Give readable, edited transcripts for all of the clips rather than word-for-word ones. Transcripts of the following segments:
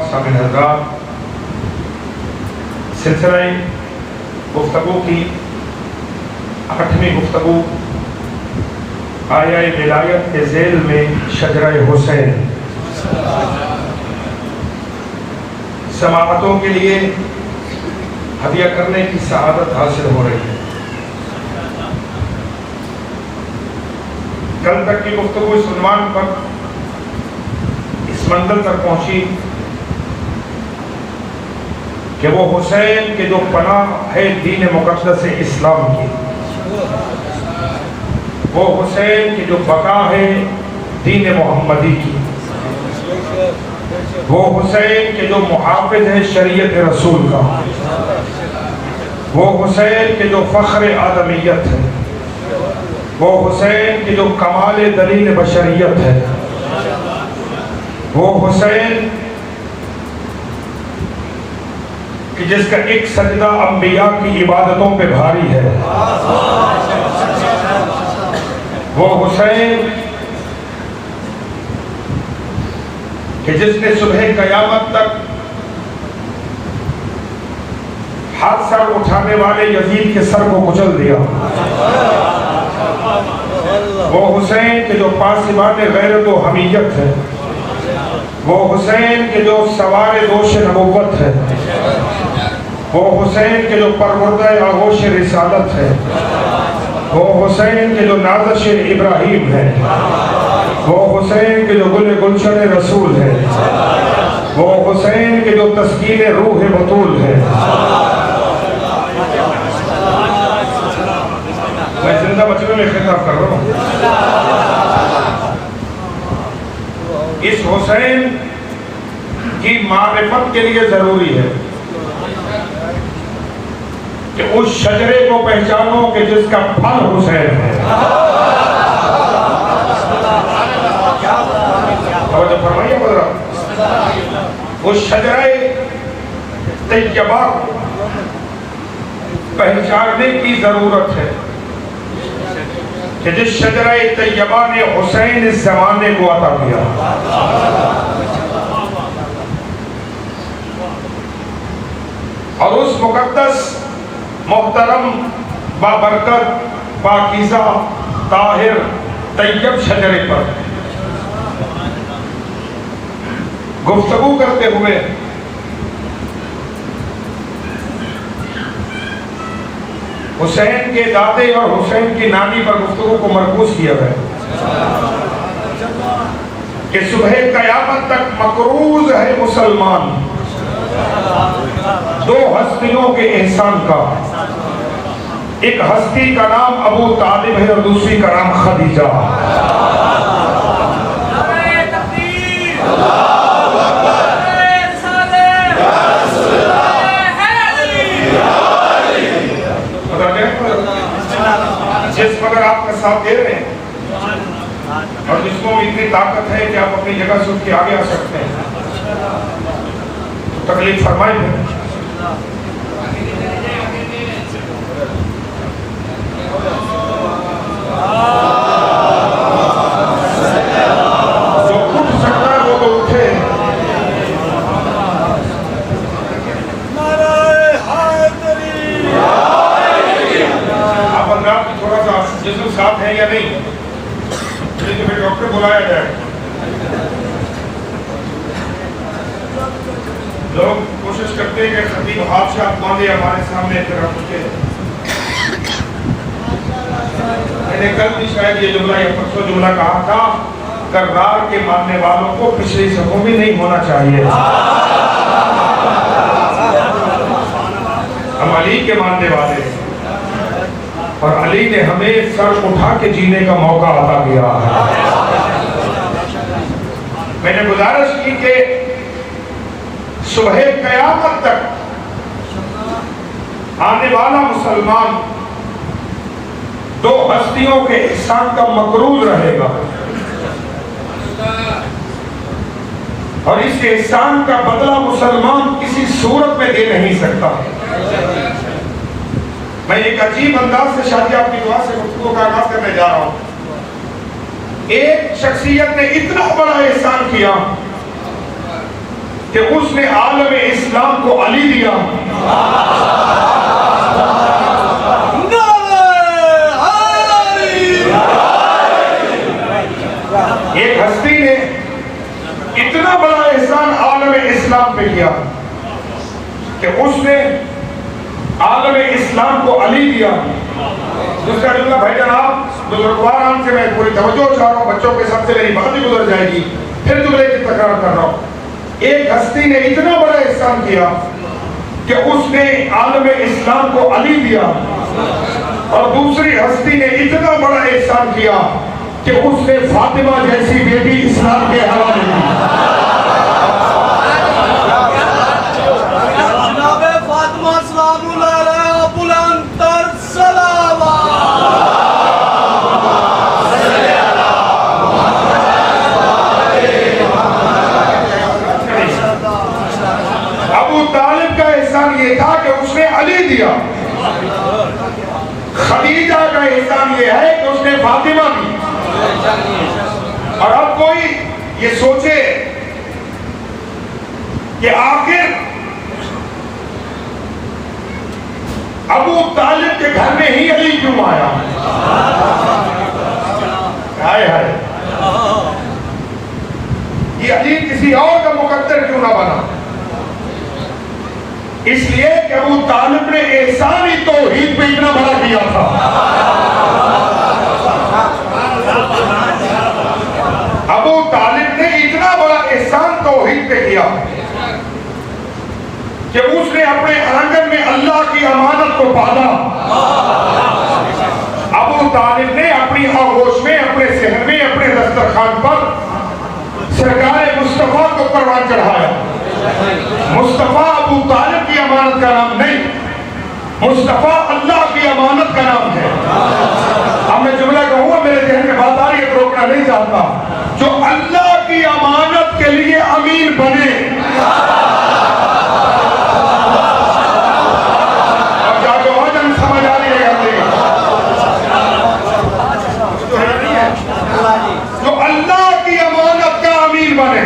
सामिन हज़रात, सिलसिला गुफ्तगू की 8वीं गुफ्तगू आया विलायत के ज़ेल में शजरा हुसैन समाअतों के लिए हदिया करने की सआदत हासिल हो रही है। कल तक की गुफ्तगू इस उन्वान पर इस मंजिल तक पहुंची कि वो हुसैन के जो पनाह है दीन मुक़द्दस इस्लाम की, वो हुसैन की जो बका है दीन मोहम्मदी की, वो हुसैन के जो मुहाफ़िज़ है शरीयत रसूल का, वो हुसैन के जो फ़ख्र आदमियत है, वो हुसैन की जो कमाल दलील बशरियत है, वो हुसैन कि जिसका एक सजदा अंबिया की इबादतों पे भारी है, वो हुसैन कि जिसने सुबह क़यामत तक हाथ सर उठाने वाले यजीद के सर को कुचल दिया, वो हुसैन के जो पासिबान गैरत व हमीयत है, वो हुसैन के जो सवार दोष नबुव्वत है, वो हुसैन के जो परवरदा आगोश रिसालत है, वो हुसैन के जो नाज़िश इब्राहीम है, वो हुसैन के जो गुल गुलशन रसूल है, वो हुसैन के जो तस्कीन रूह बतूल है। मैं जिंदा बचने में खिताब कर रहा हूँ। इस हुसैन की मारिफत के लिए जरूरी है कि उस शजरे को पहचानो कि जिसका फल हुसैन है। तो फरमाइए उस शजरे तैयबा पहचानने की जरूरत है कि जिस शजरे तैयबा ने हुसैन इस जमाने को अता किया। और उस मुकद्दस मोहतरम बाबरकत पाकीज़ा ताहिर तैयब शजरे पर गुफ्तगू करते हुए हुसैन के दादे और हुसैन की नानी पर गुफ्तगू को मरकूज किया गया कि सुबह क़यामत तक मकरूज है मुसलमान दो हस्तियों के एहसान का। एक हस्ती का नाम अबू तालिब है और दूसरी का नाम खदीजा। जिस पर आपका साथ दे रहे हैं और जिसको इतनी ताकत है कि आप अपनी जगह से उठ के आगे आ सकते हैं, तो तकलीफ फरमाइए। जो उठ सकता है वो तो उठे। आप अंदाज में थोड़ा सा जिसमें साथ है या नहीं, तो फिर डॉक्टर बुलाया जाए। लोग कोशिश करते हैं कि खतीब हाथ से आप बांधे हमारे सामने, फिर हम उसके मैंने कल भी शायद ये जुमला या परसों जुमला कहा था, कर्रार के मानने वालों को पिछली सफों में नहीं होना चाहिए। हम अली के मानने वाले हैं और अली ने हमें सर उठा के जीने का मौका अता किया है। मैंने गुजारिश की कि सुबह क़यामत तक आने वाला मुसलमान दो हस्तियों के एहसान का मकरूज रहेगा और इस एहसान का बदला मुसलमान किसी सूरत में दे नहीं सकता। मैं एक अजीब अंदाज से शादी आपकी दुआ से गुफ्तगू का आगाज करने जा रहा हूं। एक शख्सियत ने इतना बड़ा एहसान किया कि उसने आलम इस्लाम को अली दिया। एक हस्ती ने इतना बड़ा एहसान आलम इस्लाम पे किया कि उसने आलम इस्लाम को अली दिया। दूसरा जुमला भाई जनाब बुजुर्गवारान से मैं पूरी तवज्जो चाह रहा हूँ, बच्चों के सबसे मेरी बात ही गुजर जाएगी, फिर जुमले की तकरार कर रहा हूँ। एक हस्ती ने इतना बड़ा एहसान किया कि उसने आलम इस्लाम को अली दिया, और दूसरी हस्ती ने इतना बड़ा एहसान किया कि उसने फातिमा जैसी बेटी इस्लाम के हवाले दी। अबू तालिब का एहसान ये था कि उसने अली दिया। खदीजा का एहसान ये है कि उसने फातिमा दी। और अब कोई ये सोचे कि आखिर अबू तालिब के घर में ही अली क्यों आया? हाय हाय, ये अली किसी और का मुकद्दर क्यों ना बना? इसलिए कि अबू तालिब ने एहसान ही तौहीद पे इतना बड़ा किया था। अबू तालिब ने इतना बड़ा एहसान तौहीद पे किया कि उसने अपने आंगन में अल्लाह की अमानत को पाला। अबू तालिब ने अपनी आगोश में, अपने शहर में, अपने दस्तरखान पर सरकार मुस्तफा को परवान चढ़ाया। मुस्तफा अबू तालिब की अमानत का नाम नहीं, मुस्तफा अल्लाह की अमानत का नाम है। अब मैं जुमला कहूंगा, मेरे जहन में बात आ रही है तो रोकना नहीं चाहता। जो अल्लाह की अमानत के लिए अमीन बने, और जाके वजन समझ आ रही है, जो अल्लाह की अमानत का अमीन बने,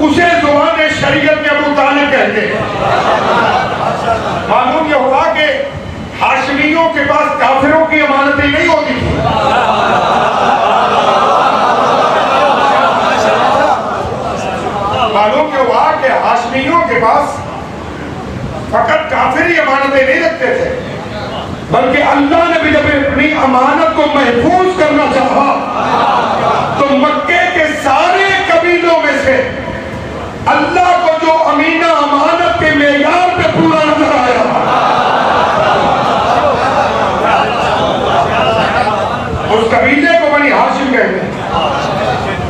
उसे ज़ुबान शरीयत में अबू तालिब कहते हैं। मालूम यह हुआ कि हाशमियों के पास काफिरों की अमानतें नहीं होती थी। मालूम यह हुआ कि हाशमियों के पास फकत काफिर ही अमानतें नहीं रखते थे, बल्कि अल्लाह ने भी जब अपनी अमानत को महफूज करना चाहा तो मक्के के सारे कबीलों में से अल्लाह को जो अमीना अमानत के मेयार पे पूरा नजर आया, उस कबीले को बनी हाशिम कहते हैं।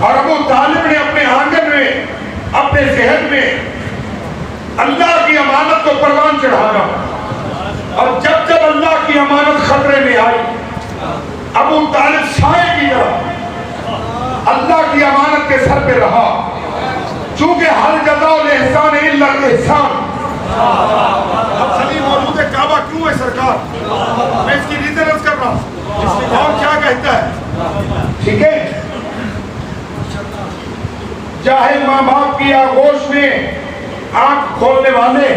और अबू तालिब ने अपने आंगन में, अपने शहर में अल्लाह की अमानत को परवान चढ़ाया। और जब जब अल्लाह की अमानत खतरे में आई, अबू तालिब साए की तरह अल्लाह की अमानत के सर पे रहा। चूंकि हर जज़ाउल एहसान इल्ला एहसान। अब सलीम मौजूद है, काबा क्यों है सरकार? मैं इसकी रीजन अर्ज कर रहा हूँ, कौन क्या कहता है, ठीक है? चाहे माँ बाप की आगोश में आंख खोलने वाले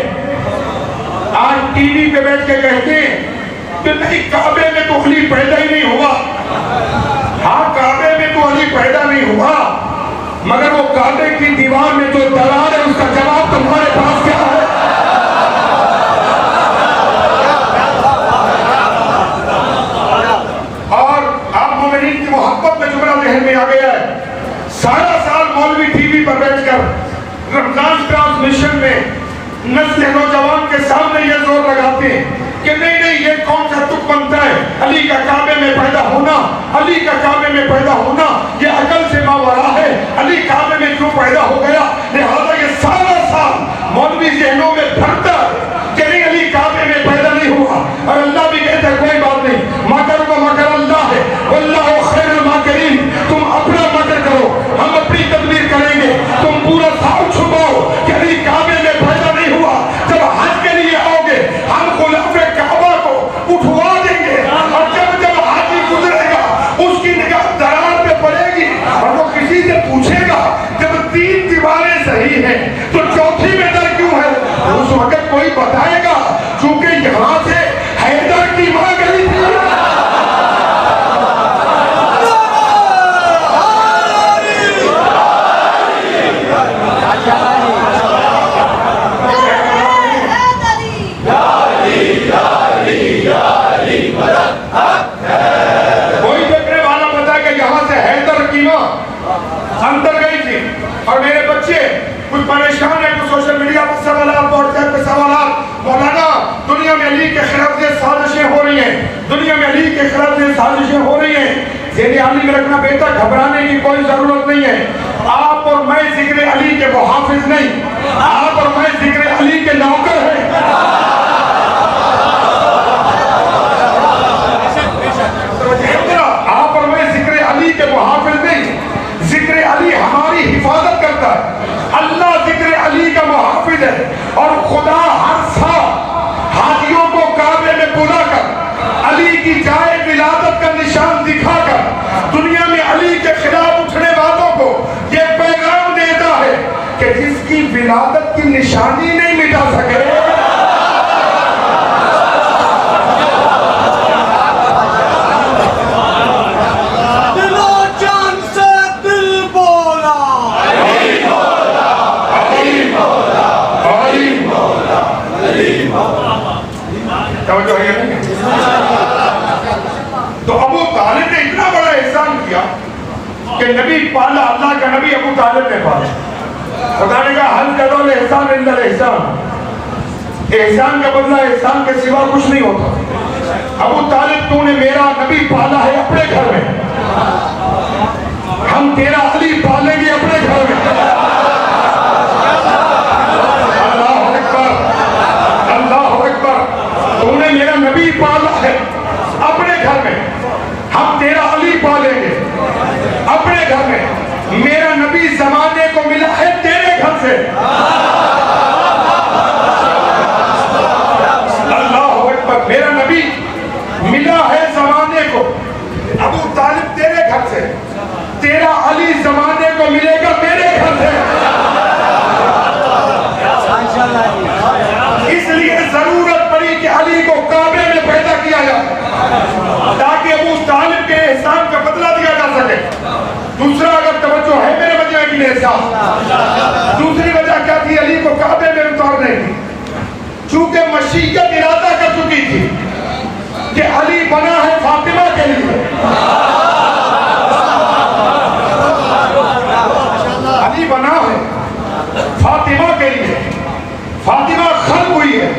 आज टीवी पे बैठ के कहते हैं कि नहीं, काबे में तो अली पैदा ही नहीं हुआ। हाँ, काबे में तो अली पैदा नहीं हुआ, मगर वो काबे की दीवार में जो दरार है उसका जवाब तुम्हारे पास क्या है? और आप मोमिनीन की मोहब्बत में जुमला जहन में आ गया है। सारा साल मौलवी टीवी पर बैठकर रमजान ट्रांसमिशन में नस्ल नौजवान के सामने ये जोर लगाते हैं कि नहीं नहीं, ये कौन सा तुक बनता है? अली का काबे में पैदा होना, अली का काबे में पैदा होना ये अकल से मावरा है। अली काबे में क्यों पैदा हो गया? लिहाजा ये सारा साल मौलवी जहनों में भरता कि नहीं, अली काबे में पैदा नहीं हुआ। और अल्लाह भी कहता है कोई बात नहीं, मकर व मकर अल्लाह है, वल्लाहु खैरुल माकिरीन। तुम अपना मकर करो, हम अपनी तदबीर करेंगे। तुम पूरा साल छुपाओ कि अली काबे में पैदा नहीं हुआ। जब हज के लिए आओगे, हम खुलाफे काबा को उठवा देंगे, और जब जब हाजी गुजरेगा उसकी निगाह दरार पे पड़ेगी, और वो किसी से पूछेगा जब कोई बताएगा, क्योंकि यहाँ से हैदर की मां गई थी। कोई देखने वाला पता कि यहाँ से हैदर की मां अंदर गई थी। और मेरे बच्चे कुछ परेशान है, कुछ सोशल मीडिया पर सवाल, व्हाट्सएप पे सवाल, मौलाना दुनिया में अली के खिलाफ ये साजिशें हो रही हैं, दुनिया में अली के खिलाफ ये साजिशें हो रही हैं। ज़ेने अली में रखना बेटा, घबराने की कोई जरूरत नहीं है। आप और मैं जिक्र अली के मुहाफिज नहीं, आप और मैं जिक्र अली के नौकर हैं। आप और मैं जिक्र अली के मुहाफिज नहीं, जिक्र अली हमारी हिफाजत करता है। अल्लाह जिक्र अली का मुहाफिज है। और खुदा हर साल हाजियों को काबे में बुलाकर अली की जाए विलादत का निशान दिखाकर दुनिया में अली के खिलाफ उठने वालों को ये पैगाम देता है कि जिसकी विलादत की निशानी नहीं मिटा सके, तो अबू तालिब ने इतना बड़ा एहसान किया कि नबी पाला, अल्लाह का नबी अबू तालिब ने पाला। खुदा ने कहा हल जज़ाउल एहसान इल्लल एहसान, एहसान का बदला एहसान के सिवा कुछ नहीं होता। अबू तालिब तूने मेरा नबी पाला है अपने घर में, हम तेरा अली पालेंगे अपने घर में। अल्लाह अकबर, अल्लाह अकबर। तूने मेरा नबी पाला है अपने घर में, हम तेरा अली पालेंगे अपने घर में। मेरा नबी जमाने को मिला है तेरे घर से। अल्लाह अकबर। मेरा नबी मिला है जमाने को अबू तालिब तेरे घर से, तेरा अली जमाने को मिलेगा मेरे घर से। इसलिए जरूरत पड़ी कि अली को काबे में पैदा किया जाए ताकि अबू तालिब के एहसान का बदला दिया जा सके। दूसरा अगर तवज्जो है मेरे वजह की एहसान, दूसरी वजह क्या थी अली को काबे में उतारने की? चूंकि मशीयत इरादा कर चुकी थी कि अली बना है फातिमा के लिए, अली बना है फातिमा के लिए, फातिमा खल्क हुई है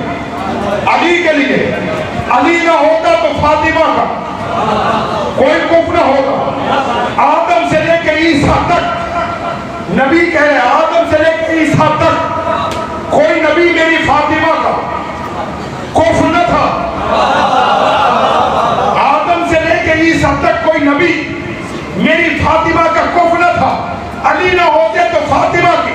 अली के लिए। अली ना होता तो फातिमा का कोई कुफ ना होता। आदम से लेकर ईसा तक नबी कह रहे, आदम से लेकर ईसा तक कोई नबी मेरी फातिमा का कुफ न था। आदम से लेकर ईसा तक कोई नबी मेरी फातिमा का कुफ न था। अली ना होते तो फातिमा की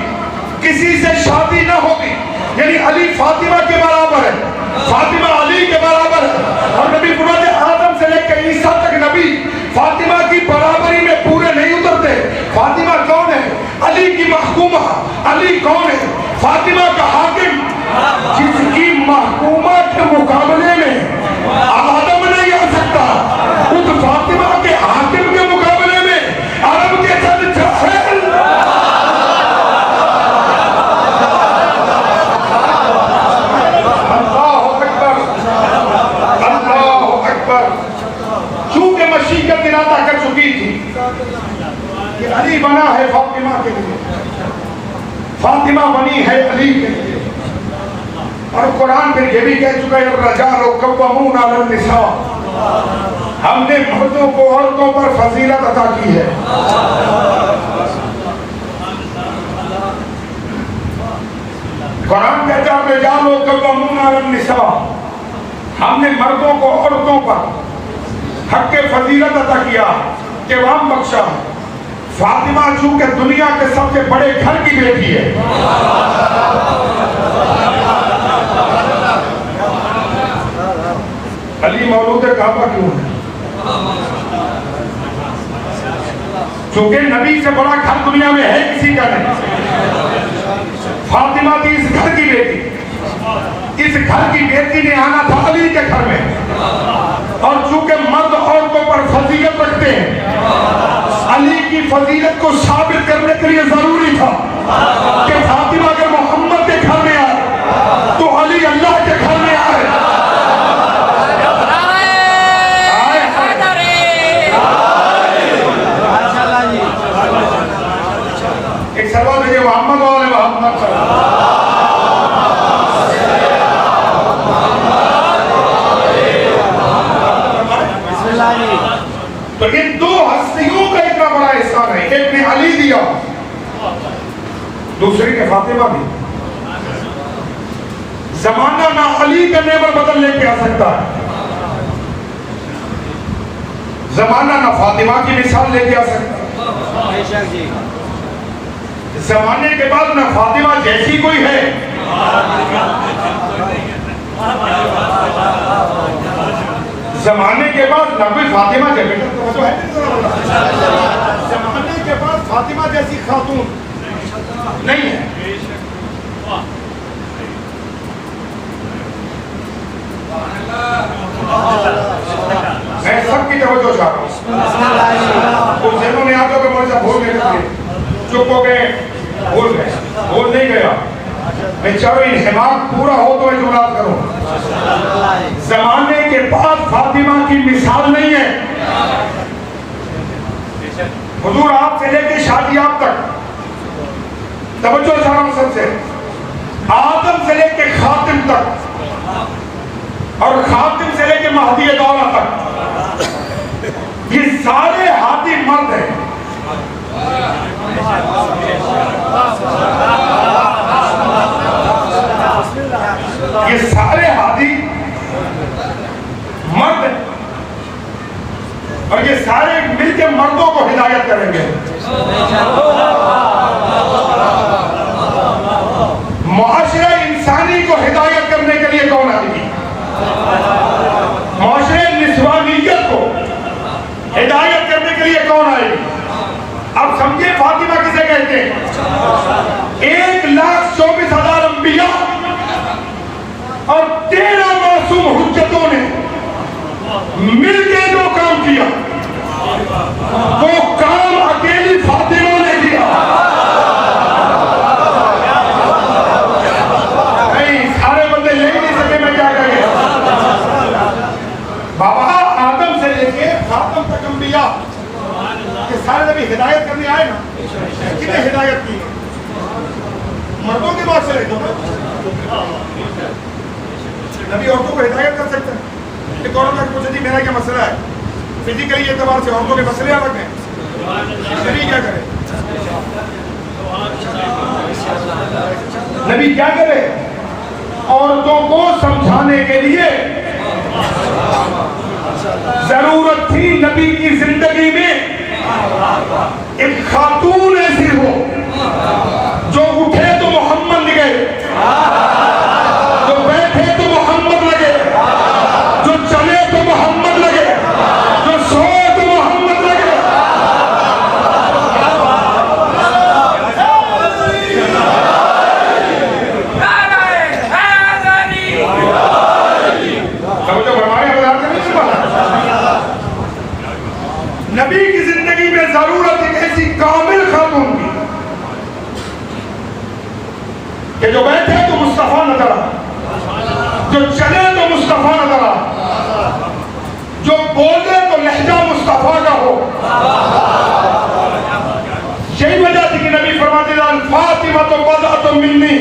किसी से शादी ना होती, यानी अली फातिमा के बराबर है, फातिमा अली के बराबर है। और नबी फरमाते आदम से लेकर ईसा तक नबी फातिमा की बराबरी में पूरे नहीं उतरते। फातिमा कौन है? अली की महकूमा। अली कौन है? फातिमा का हाकिम, जिसकी महकूमा के मुकाबले में आदम नहीं आ सकता, उस फातिमा के हाकिम के मुकाबले में अरब के चंद जाहिल। चूंकि मशीयत इरादा कर चुकी थी कि अली बना है फातिमा के लिए, फातिमा बनी है अली के लिए। और कुरान फिर ये भी कह चुका है रजाल कव्वामून अलन निसा, हमने मर्दों को औरतों पर फजीलत अता की है। कुरान कहता है रजाल कव्वामून अलन निसा, हमने मर्दों को औरतों पर हक फजीलत अता किया, केवाम बख्शा। फातिमा चूंकि दुनिया के सबसे बड़े घर की बेटी है, अली मौलूद काबा क्यों है? चूंकि नबी से बड़ा घर दुनिया में है किसी का नहीं। फातिमा थी इस घर की बेटी, इस जिस घर की बेटी ने आना था अली के घर में, और चूंकि मर्द औरतों पर फजीलत रखते हैं, अली की फजीलत को साबित करने के लिए जरूरी था कि फातिमा अगर मोहम्मद के घर में आए तो अली अल्लाह के घर में आए। एक सवाल है मोहम्मद वाले मोहम्मद तो इन दो हस्तियों का इतना बड़ा एहसान है, एक ने अली दिया, दूसरी ने फातिमा दी। जमाना ना अली का नेमर बदल लेके आ सकता है, जमाना ना फातिमा की मिसाल लेके आ सकता है। जमाने के बाद ना फातिमा जैसी कोई है, जमाने के बाद ना कोई फातिमा जैसी, जमाने के बाद फातिमा जैसी खातून नहीं है। मैं सबकी तवज्जो चाह रहा हूँ। कुछ दिनों में आप लोग मुझसे भूल गए, चुप हो गए, भूल नहीं गया। मैं चाहूँ हिमाक पूरा हो तो मैं जुमलात करूँ। जमाने के बाद फातिमा की मिसाल नहीं है। हुजूर आप से लेके शादी आप तक तवज्जो चाह रहा हूँ सबसे, आदम से लेके खातिम तक और खातिम से लेके महदी दौला तक, ये सारे हादी मर्द हैं। ये सारे हादी मर्द हैं और ये सारे मिलकर मर्दों को हिदायत करेंगे। मुआशरे इंसानी को हिदायत करने के लिए कौन आएगी? मुआशरे निस्वानियत को हिदायत करने के लिए कौन आएगी? अब समझे फातिमा किसे कहते हैं? 1,24,000 अंबिया और 13 मासूम हुज्जतों ने मिलके जो काम किया, वो काम अकेली फातिमा ने किया। नहीं, सारे बंदे ले नहीं सके, मैं क्या करें? बाबा आदम से लेके खातम तक अंबिया के सारे नबी हिदायत करने आए ना, कितने हिदायत की? मर्दों की बात से नबी औरतों को हिदायत कर सकते हैं। एक औरत तक पूछे थी मेरा क्या मसला है, फिजिकली एतबार से औरतों के मसले अलग हैं, नबी क्या करे? नबी क्या करे? औरतों को समझाने के लिए जरूरत थी नबी की जिंदगी में एक खातून ऐसी हो जो उठे तो मोहम्मद गए, जो बैठे तो मोहम्मद लगे, जो चले तो मोहम्मद लगे, जो सोए तो मोहम्मद लगे। नबी की जिंदगी में जरूरत एक ऐसी कामिल खातून की कि जो बैठे तो मुस्तफा नजर आ, जो चले तो मुस्तफा नजर आ, जो बोले तो लहजा मुस्तफा का हो। यही वजह थी कि नबी फरमाते थे फातिमा तो बदा तो मिन्नी,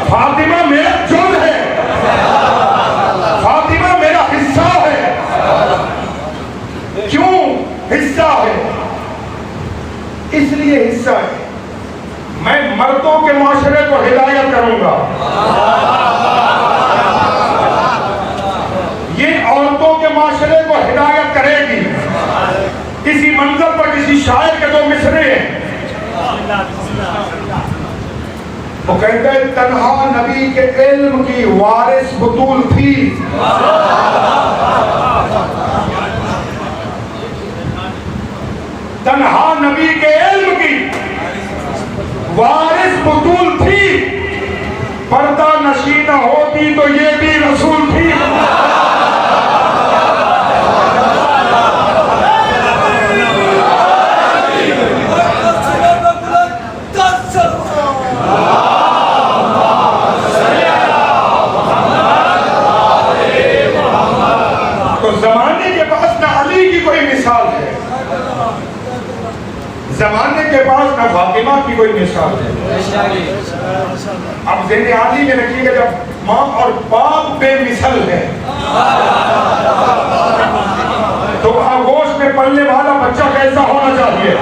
फातिमा मेरा जुज़ है, फातिमा मेरा हिस्सा है। क्यों हिस्सा है? इसलिए हिस्सा है मैं मर्दों के माशरे को हिदायत करूंगा, ये औरतों के माशरे को हिदायत करेगी। इसी मंजर पर किसी शायर के 2 मिसरे हैं, वो कहते हैं तन्हा नबी के इल्म की वारिस बुतूल थी, तन्हा नबी के इल्म की वारिस बुतूल थी, पर्दा नशी न होती तो ये भी रसूल थी। तो जमाने के पास ना अली की कोई मिसाल है, जमाने के पास ना फातिमा की कोई मिसाल है। अब ज़हन आली में रखिएगा, जब माँ और बाप बेमिसल है तो आगोश में पलने वाला बच्चा कैसा होना चाहिए।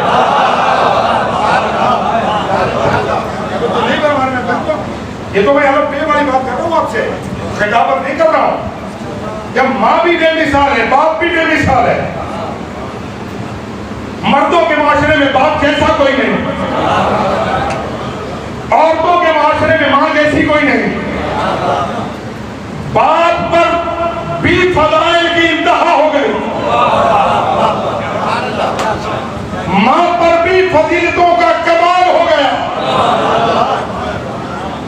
ये तो मैं अलग पे वाली बात कर रहा हूँ आपसे, खिताबत नहीं कर रहा हूँ। जब माँ भी बेमिसाल है, बाप भी बेमिसाल है, मर्दों के माशरे में बाप जैसा कोई नहीं, औरतों के माशरे में माँ जैसी कोई नहीं, बाप पर भी फजाइल की इंतहा हो गई, माँ पर भी फजीलतों का कमाल हो गया।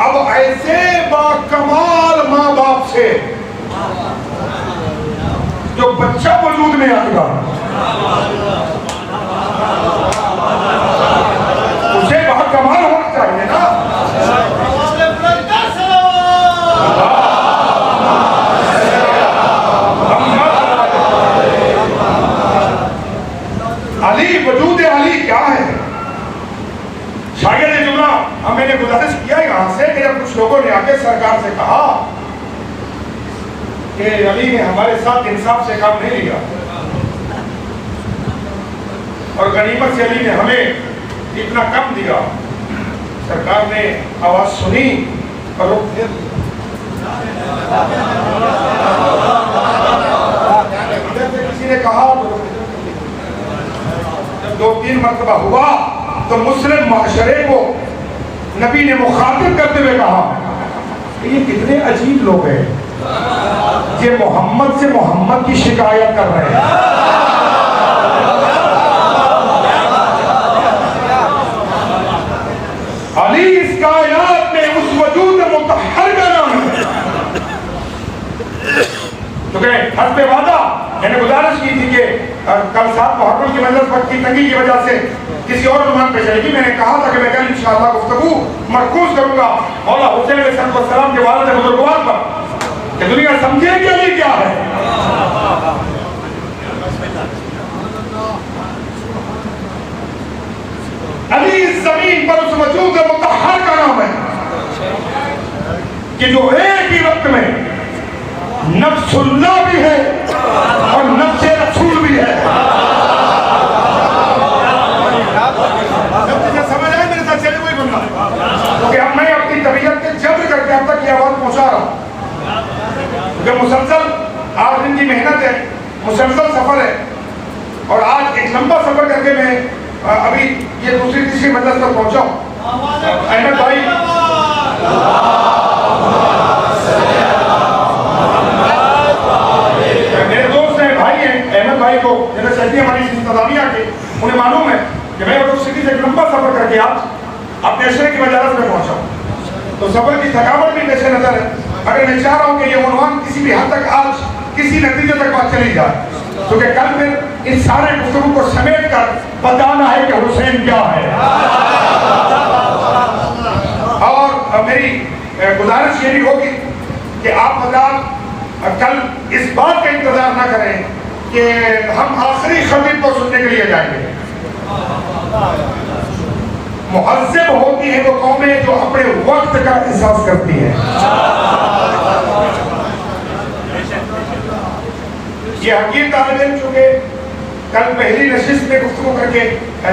अब ऐसे बाकमाल माँ बाप से जो बच्चा वजूद में आएगा उसे बहुत कमाल होना चाहिए ना। अली, वजूद अली क्या है? शायद ये जुमला अब मैंने गुजारिश किया यहाँ से कि जब कुछ लोगों ने आके सरकार से कहा कि अली ने हमारे साथ इंसाफ से काम नहीं लिया और गनीमत से अली ने हमें इतना कम दिया, सरकार ने आवाज सुनी और रोक दिया। किसी ने कहा, जब 2-3 मरतबा हुआ तो मुस्लिम माशरे को नबी ने मुखातिब करते हुए कहा, ये कितने अजीब लोग हैं, ये मोहम्मद से मोहम्मद की शिकायत कर रहे हैं। अली इस कायनात में उस वजूद मुतहर का नाम है। तो हस्बे वादा मैंने गुजारिश की थी कि कल 7 मुहर्रम की मजलिस वक्त की तंगी की वजह से किसी और उन्वान पे चलेगी। मैंने कहा था कि मैं कल इंशाअल्लाह गुफ्तगू मरकूज करूंगा मौला हुसैन अलैहिस्सलाम के वालिद बुजुर्गवार पर कि दुनिया समझे कि अली क्या है। अली इस जमीन पर उस वजूद मुतहर का नाम है कि जो एक ही वक्त में नफ्सुल्लाह भी है और नफ्से रसूल भी है। समझ आए मेरे साथ चले वही बंदा, क्योंकि अब मैं अपनी तबीयत के जब्र करके अब तक ये आवाज पहुंचा रहा हूं। जो मुसलसल 8 दिन की मेहनत है, मुसलसल सफर है, और आज एक लंबा सफर करके मैं अभी ये दूसरी मजलिस पर पहुंचा हूं। अहमद भाई मेरे दोस्त हैं, भाई हैं, अहमद भाई को जैसे सहती हमारी इंतजामिया के उन्हें मालूम है कि मैं उस सिटी से एक लंबा सफर करके आज अपने अशरे की मजालत में पहुंचा हूं। तो सफर की थकावट भी पेश नजर है। अगर मैं चाह रहा हूं कि ये उन्वान किसी भी हद तक आज किसी नतीजे तक बात चली जाए, क्योंकि कल फिर इन सारे गुफ्तगू को समेट कर बताना है कि हुसैन क्या है। और मेरी गुजारिश ये भी होगी कि आप हज़रात कल इस बात का इंतजार ना करें कि हम आखिरी खतीब को सुनने के लिए जाएंगे। मुहज़्ज़ब होती है वो कौमें जो अपने वक्त का एहसास करती है। ये हकीम तालिब इल्म चुके कल पहली नशिस्त में गुफ्तगू करके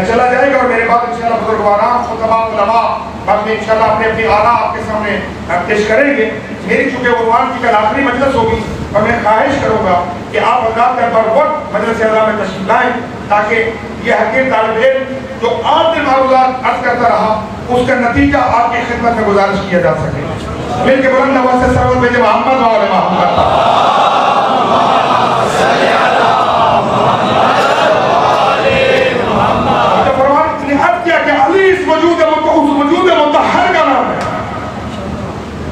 चला जाएगा और मेरे बाद इंशाअल्लाह बुजुर्गवाराम खुतबा उलमा बाद में इंशाअल्लाह अपने अपनी आला आपके सामने पेश करेंगे। मेरी चूंकि उन्वान की कल आखिरी मजलिस होगी और मैं ख्वाहिश करूँगा कि आप हज़रात का बर वक्त मजलिस अल्लाह में तशरीफ लाएँ ताकि ये हकीम तालिब इल्म जो 8 दिन मालूमात अर्ज करता रहा उसका नतीजा आपकी खिदमत में गुजारिश किया जा सके। मिल के बुलंद आवाज़ से सरवर भेजे मोहम्मद वाले मोहम्मद।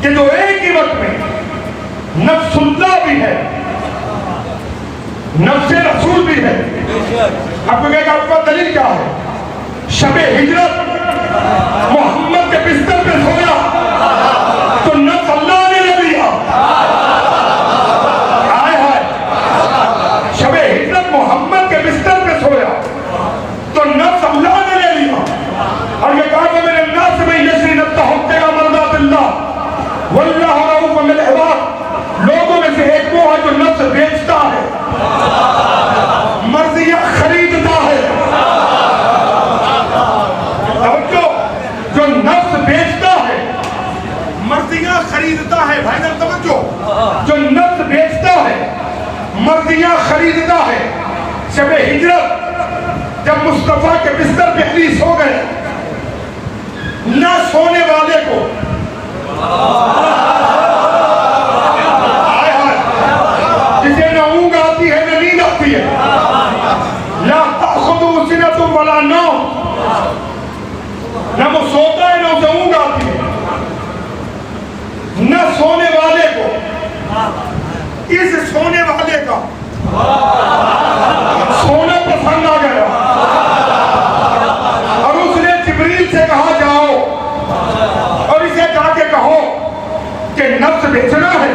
कि उसी वक्त में नफ्सुल्लाह भी है, नफ्से रसूल भी है। आपको कहेगा आपका दलील क्या है? शबे हिजरत मोहम्मद के बिस्तर पे सोया तो नफ्स अल्लाह ने ले लिया। आए हाय, शबे हिजरत मोहम्मद के बिस्तर पे सोया तो नफ्स अल्लाह ने ले लिया और ये कहा कि मेरे नास में यशरी नफ्ता होतेगा मर्दातिल्लाह वल्लाहु रऊफ़ुम बिल इबाद। लोगों में से एक वो है जो नफ्स बेचता है, मर्जियां खरीदता है। जो नफ्स बेचता है, मर्जियां खरीदता है, भाईजान समझो, जो नफ्स बेचता है, मर्जियां खरीदता है। शबे हिजरत जब मुस्तफा के बिस्तर पे अली सो गए, ना सोने वाले को जिसे न ऊँग आती है न नींद आती है, ला ताख़ुज़ुहु सिनतुन वला नौम, न वो सोता है न उसे ऊँग आती है। न सोने वाले को, इस सोने वाले का सोना पसंद आ गया और उसने जिब्रील से कहा जाओ और इसे जाके कहो कि नफ्स बेचना है।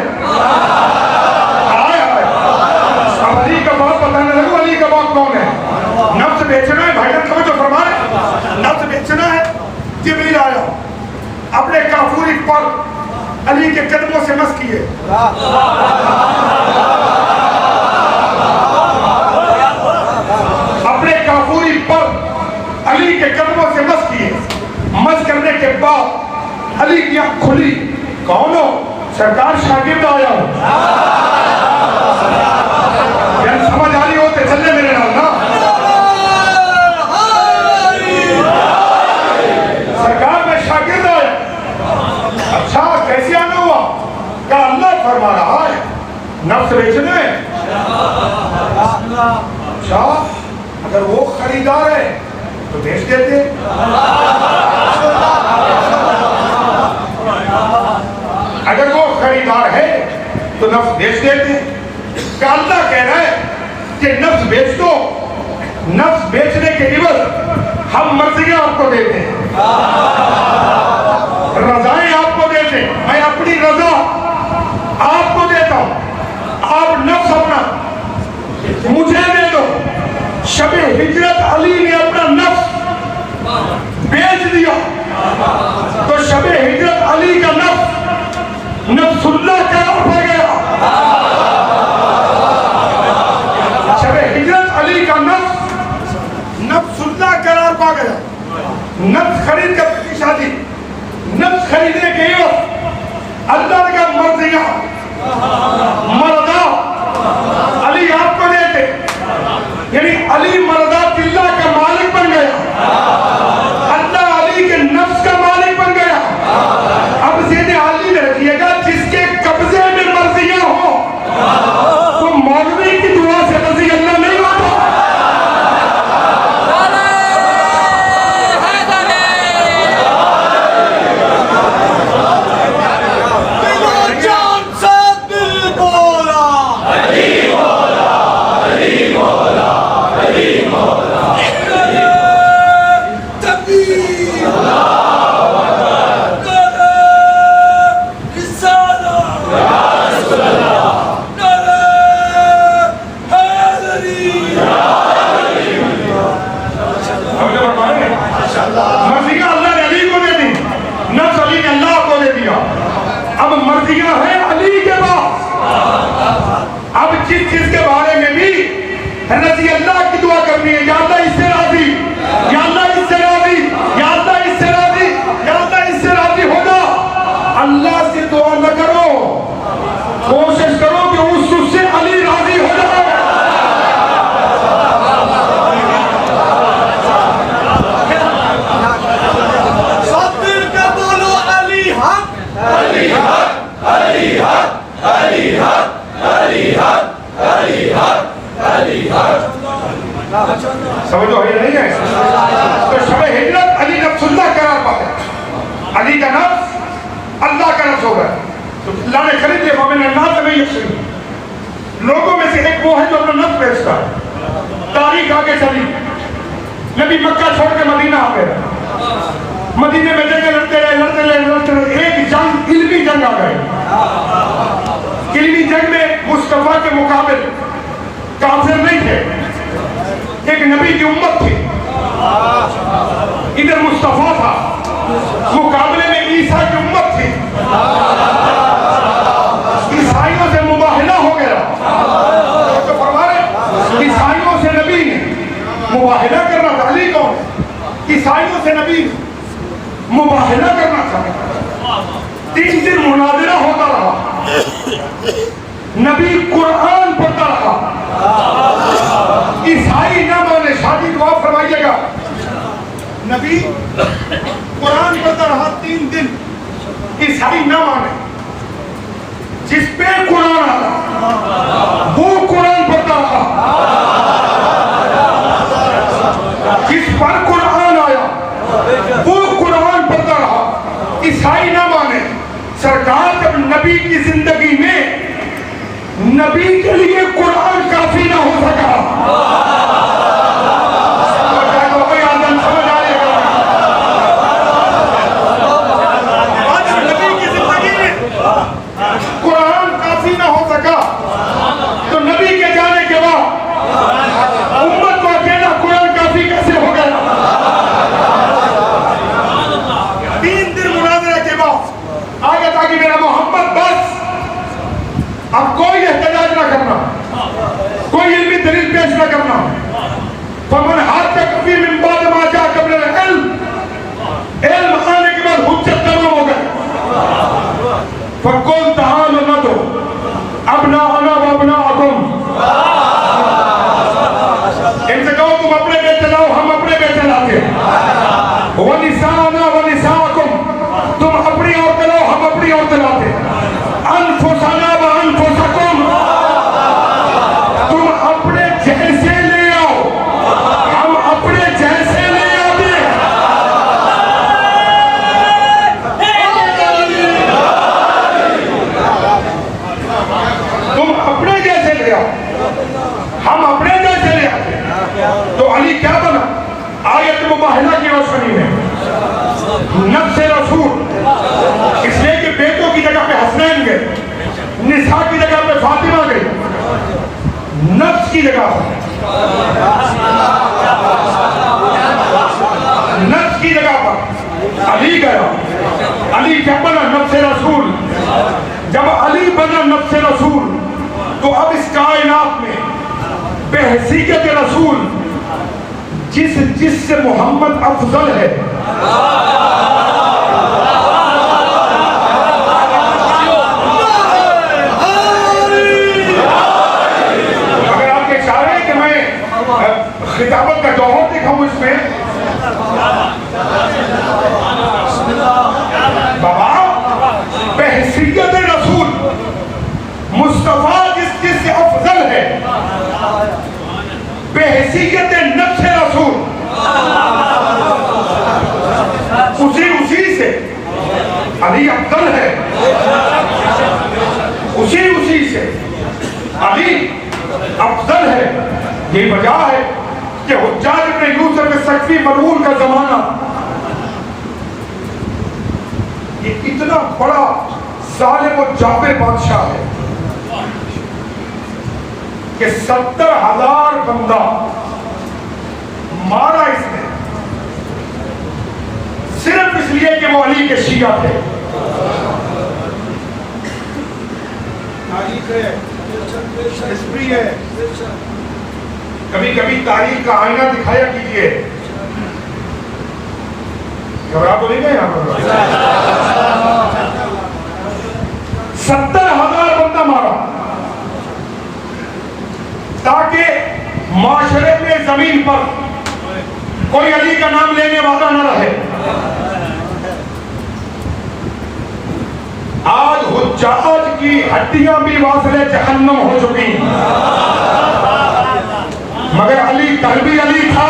अली का बाप बताने लगो, अली का बाप कौन है? नफ्स बेचना है, भाईजान समझो, फरमाए नफ्स बेचना है। जिब्रील आया, अपने काफूरी पर अली के कदमों से मस किए, अपने काफूरी पर अली के कदमों से मस किए। मस करने के बाद अली की आंख खुली। कौन हो? सरकार, शागिर्द आया हूं। समझ आ रही होते चले मेरे नाम ना। सरकार में शागिर्द आया। अच्छा, कैसे आना हुआ? क्या अल्लाह फरमा रहा है नफ्स बेचने? अच्छा, अगर वो खरीदार है तो बेच देते। अगर वो खरीदार है तो नफ्स बेच देते। क्या अल्लाह कह रहा है कि नफ्स बेच दो, नफ्स बेचने के इवज हम मर्जियां आपको देते हैं, रजाएं आपको देते हैं। मैं अपनी रजा आपको देता हूं, आप नफ्स अपना मुझे दे दो। शबे हिजरत अली ने अपना नफ्स बेच दिया तो शबे हिजरत अली का नफ्स नफ्सुल्लाह करार पा गया। शबे हिजरत अली का नफ्स नफ्सुल्लाह करार पा गया। नफ्स खरीद कर शादी, नफ्स खरीदने के लिए अल्लाह का मर्जियां मर्दा अली आपको देते, यानी अली मर्दा दिल्ला का मालिक बन गया, अल्लाह अली के नफ्स का मालिक बन गया। अब सीधे अली में रखिएगा, जिसके कब्जे में मर्जियां हो तो मौलवी की दुआ से रजी अल्लाह नहीं होता। रजी अल्लाह की दुआ करनी है, या अल्लाह इससे राजी, या अल्लाह इससे राजी, या अल्लाह इससे राजी, या अल्लाह इससे राजी हो जा। अल्लाह से दुआ न करो, कोशिश करो कि उससे अली राजी हो जाए। सब मिल के बोलो अली हक, अली हक, अली हक, अली हक, अली हक, अली हक, अली हक। समझो ये नहीं है तो शबे हिजरत अली नफ्सुल्लाह करार पाते, अली का नफ्स अल्लाह का नफ्स हो गया। तो अल्लाह ने खरीद लिया। मैंने ना नहीं यकीन लोगों में से एक वो है जो अपना नफ्स बेचता है। तारीख आगे चली, नबी मक्का छोड़ के मदीना आ गया। मदीने में जंग लड़ते रहे, एक जंग इल्मी जंग आ गई। इल्मी जंग में मुस्तफा के मुकाबिल काफिर नहीं थे, एक नबी की उम्मत थी। इधर मुस्तफा था, मुकाबले में ईसा की उम्मत थी। ईसाइयों से मुबाहिला हो गया। तो फरमा रहे ईसाइयों से नबी ने मुबाहिला करना था। अली कौन? ईसाइयों से नबी मुबाहिला करना था। 3 दिन मुनादिरा होता रहा। नबी कुरान पढ़ता रहा। ईसाई ना माने, शादी दुआ फरमाइएगा। नबी कुरान पढ़ता रहा 3 दिन। ईसाई ना माने, जिस पे कुरान आता वो कुरान पढ़ता रहा। जिस पर कुरान आया वो कुरान पढ़ता रहा। ईसाई ना माने। सरकार जब नबी की जिंदगी में नबी के लिए कुरान काफी ना हो सका, नबी की जिंदगी में कुरान काफी ना हो सका, तो नबी के जाने के बाद उम्मत को अकेला कुरान काफी कैसे हो गया? 3 दिन मुनाज़रा के बाद आगे था कि मेरा मोहम्मद बस, अब कोई एहतजाज ना करना, कोई इल्मी दलील पेश ना करना। फमन हाथ तक कभी मिन बाद मा जा कब्ल इल्म आने के बाद हुज्जत तमाम हो गए। फकुल तआलू नदू अबनाअना व अबनाअकुम, इनसे कहो तुम अपने बेटे लाओ, हम अपने बेटे लाते। व निसाअना व निसाअकुम, तुम अपनी औरतें लाओ, हम अपनी औरतें लाते। अनफुसना व अनफुसकुम, तुम अपने जैसे ले आओ, हम अपने जैसे ले आते। तुम अपने जैसे ले आओ, हम अपने जैसे ले आते। तो अली क्या बना? आयत मुबाहिला की रोशनी में नफ्स रसूल, इसलिए कि बेटों की जगह पे हसनैन गए, निसा की जगह पे फातिमा गई, नफ्स की जगह पर नफ्स की जगह पर अली गया। अली क्या बना? नफ्स रसूल। जब अली बना नफ्स रसूल, तो अब इस कायनात में बेहसीयत रसूल जिससे मोहम्मद अफजल है, अगर आपके चाह रहे हैं कि मैं खिताबत का जौहर दिखाऊं इसमें, बाबा बेहसीयत रसूल मुस्तफा जिससे अफजल है, बेहसीयत नफ्स रसूल उसी से अली अफजल है। उसी से अली अफजल है। ये वजह है कि हुज्जाज इब्न यूसुफ सक़फ़ी मलऊन का जमाना, ये इतना बड़ा जालिम और जाबिर बादशाह है कि 70,000 बंदा मारा इसने, सिर्फ इसलिए कि वो अली के शिया थे। तारीख है, हिस्ट्री है। कभी कभी तारीख का आईना दिखाया कीजिए। घबरा तो नहीं गए यहाँ पर? 70,000 बंदा मारा ताकि माशरे में जमीन पर कोई अली का नाम लेने वाला न रहे। आज हुज्जाज की हड्डियां भी वासले जहन्नम हो चुकी, मगर अली कल्बी अली था।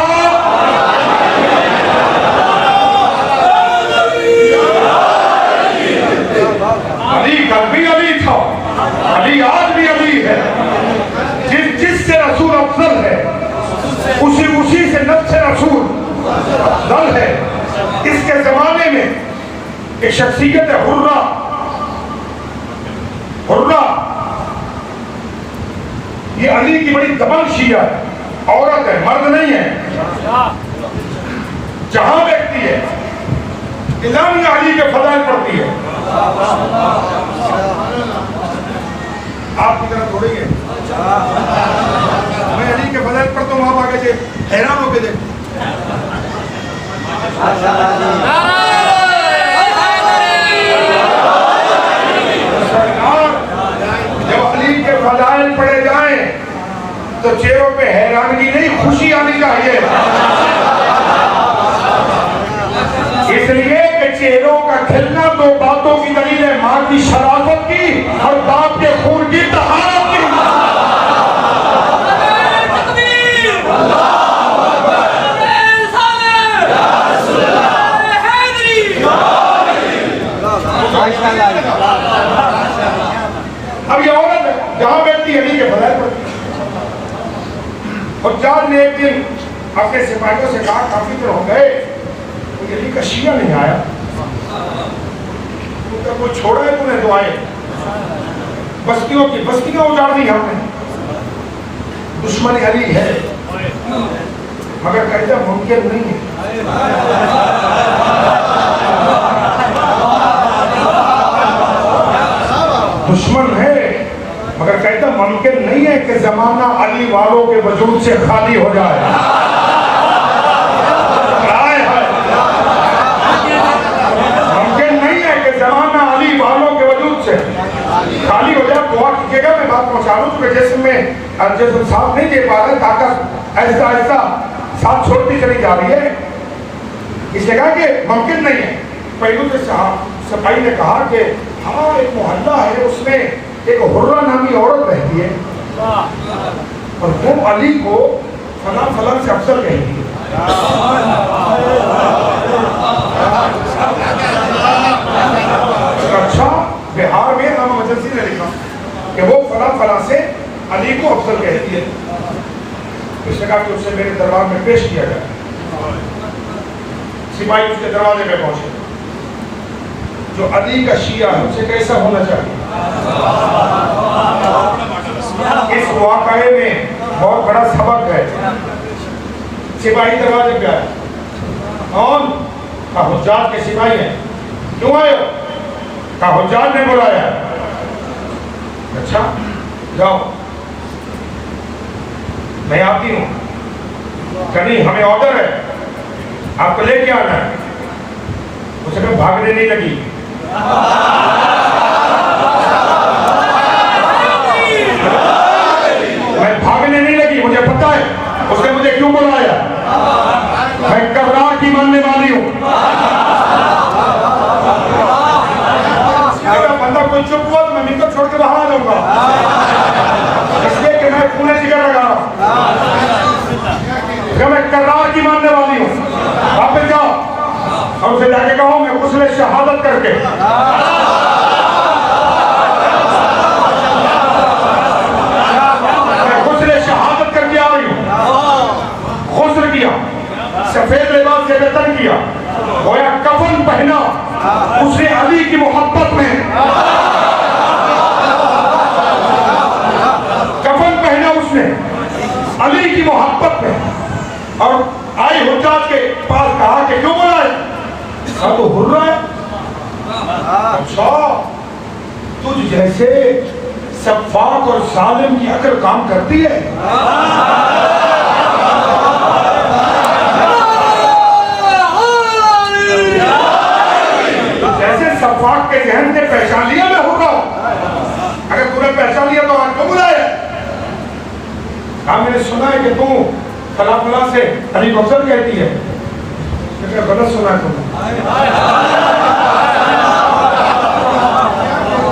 अली कल भी अली था, अली आज भी अली है। जिससे रसूल अफजल है उसी से नफ्स रसूल दल है। इसके जमाने में एक शख्सियत है हुर्रा। ये अली की बड़ी दबंग शिया है, औरत है, मर्द नहीं है। जहां व्यक्ति है इलामी अली के फजाइल पड़ती है। आपकी तरफ थोड़ी है, मैं अली के फजाइल पढ़ता हूँ, आप आगे से हैरान होके देखो। जब अली के फजाइल पढ़े जाएं तो चेहरों पे हैरानगी नहीं, खुशी आनी चाहिए। इसलिए कि चेहरों का खिलना दो बातों की दलील है, मां की शराफत की और बाप के खून की तहारत की। अब ये औरत जहां बैठती अली के फजाइल पढ़ती। और जान ने एक दिन अपने सिपाहियों से कहा, काफी देर हो गए अली का शिया नहीं आया, तो कोई छोड़ा है तूने दुआएं? बस्तियों की बस्तियां उजाड़ दी हमने, दुश्मन अली है, मगर कहता मुमकिन नहीं है। दुश्मन है मगर कहता मुमकिन नहीं है कि जमाना अली वालों के वजूद से खाली हो जाए। खाली हो जाए, दुआ कीजिएगा। मैं बात पहुंचा दूं तो जिसम में जिसम साथ नहीं दे पा रहे, ताकत ऐसा ऐसा साथ छोड़ती चली जा रही है। इसलिए कहा कि मुमकिन नहीं है। पहलू से सफाई ने कहा कि हाँ एक मोहल्ला है, उसमें एक हुर्रा नामी औरत रहती है और वो अली को फला फला से अफसर कहती है। अच्छा, बिहार में नामा मजलसी ने लिखा कि वो फला फला से अली को अफजल कहती है। उसने कहा कि उसे मेरे दरबार में पेश किया गया। सिपाही उसके दरवाजे में पहुंचे। जो अली का शिया है उसे कैसा होना चाहिए? इस वाक़ये में बहुत बड़ा सबक है। सिपाही दरवाजे पे आए, कौन? का हुज्जाज के सिपाही हैं। क्यों आए हो? का हुज्जाज ने बुलाया। अच्छा जाओ, मैं आती हूँ। नहीं, हमें ऑर्डर है, आपको लेके आना है। उसे मैं भागने नहीं लगी। मैं भागने नहीं लगी, मुझे पता है उसने मुझे क्यों बुलाया। मैं कर्रार की मानने वाली हूँ। अगर बंदा कोई चुप हुआ तो मैं मिलकर छोड़ के बाहर आ जाऊंगा, इसलिए कि मैं पूरे जिगर लगा रहा हूं। मैं कर्रार की मानने वाली हूँ। वापस जाओ और उसे जाके कहो मैं गुस्ले शहादत करके आ रही हूँ। गुस्ल किया, सफेद लिबास से बेतन किया, गोया कफन पहना। उसने अली की मोहब्बत में कफन पहना, उसने अली की मोहब्बत में। और आई हुज्जाज के पास कहा कि क्यों बुलाए? कहा तो हुर्रा है। अच्छा, तुझ जैसे सफाक और सालिम की अकल काम करती है? जैसे सफाक के जहन ने पहचान लिया मैं हूँ, अगर तूने पहचान लिया तो आज क्यों बुलाया? हाँ, मैंने सुना है कि तू फला फला से अली को अफजल कहती है। गलत सुना है तुमने।